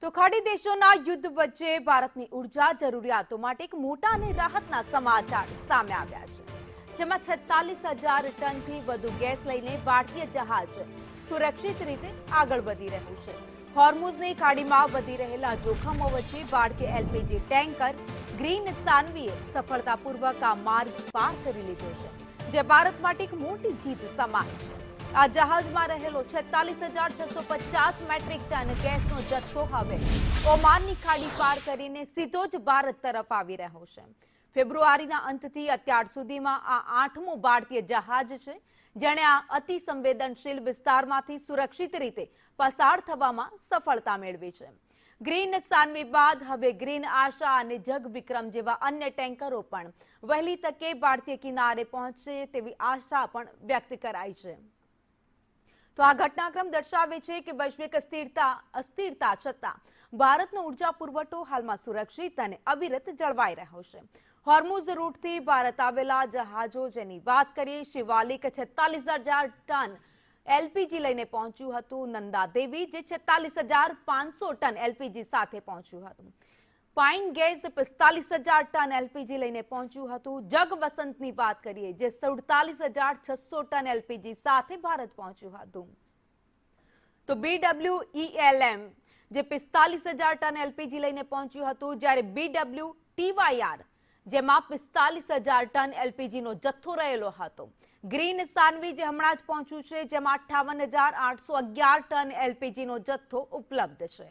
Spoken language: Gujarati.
તો ખાડી દેશોના યુદ્ધ વચ્ચે ભારતની ઉર્જા જરૂરિયાતો માટે એક મોટા અને રાહતના સમાચાર સામે આવ્યા છે, જેમાં 46,000 ટનથી વધુ ગેસ લઈને ભારતીય જહાજ સુરક્ષિત રીતે આગળ વધી રહ્યું છે। હોર્મુઝની ખાડીમાં વધી રહેલા જોખમો વચ્ચે ભારતીય એલપીજી ટેન્કર ગ્રીન સાન્વીએ સફળતાપૂર્વક આ માર્ગ પાર કરી લીધો છે, જે ભારત માટે એક મોટી જીત સમાન છે। આ જહાજમાં રહેલો 46,650 મેટ્રિક ટન ગેસનો જથ્થો હવે ઓમાનની ખાડી પાર કરીને સીધો જ ભારત તરફ આવી રહ્યો છે। ફેબ્રુઆરીના અંતથી અત્યાર સુધીમાં આ 8મું ભારતીય જહાજ છે, જેણે આ અતિ સંવેદનશીલ વિસ્તારમાંથી સુરક્ષિત રીતે પસાર થવામાં સફળતા મેળવી છે। ગ્રીન સાન્વી બાદ હવે ગ્રીન આશા અને જગ વિક્રમ જેવા અન્ય ટેન્કરો પણ વહેલી તકે ભારતીય કિનારે પહોંચશે તેવી આશા પણ વ્યક્ત કરાઈ છે। તો આ ઘટનાક્રમ દર્શાવે છે કે વૈશ્વિક અસ્થિરતા છતાં ભારતનો ઉર્જા પુરવઠો હાલમાં સુરક્ષિત અને અવિરત જળવાઈ રહ્યો છે। હોર્મુઝ રૂટથી ભારત આવેલા જહાજો જેની વાત કરીએ, શિવાલિક 46,000 ટન એલપીજી લઈને પહોંચ્યું હતું, નંદા દેવી જે 46,500 ટન એલપીજી સાથે પહોંચ્યું હતું, પાઇન ગેસ 45,000 ટન એલપીજી લઈને પહોંચ્યું હતું, જગ વસંતની વાત કરીએ જે 47,600 ટન એલપીજી સાથે ભારત પહોંચ્યું હતું, તો BWELM જે 45,000 ટન એલપીજી લઈને પહોંચ્યું હતું, જ્યારે BWTYR જેમાં 45,000 ટન એલપીજીનો જથ્થો રહેલો હતો, ગ્રીન સાન્વી જે હમણાં જ પહોંચ્યું છે જેમાં 58,811 ટન એલપીજીનો જથ્થો ઉપલબ્ધ છે।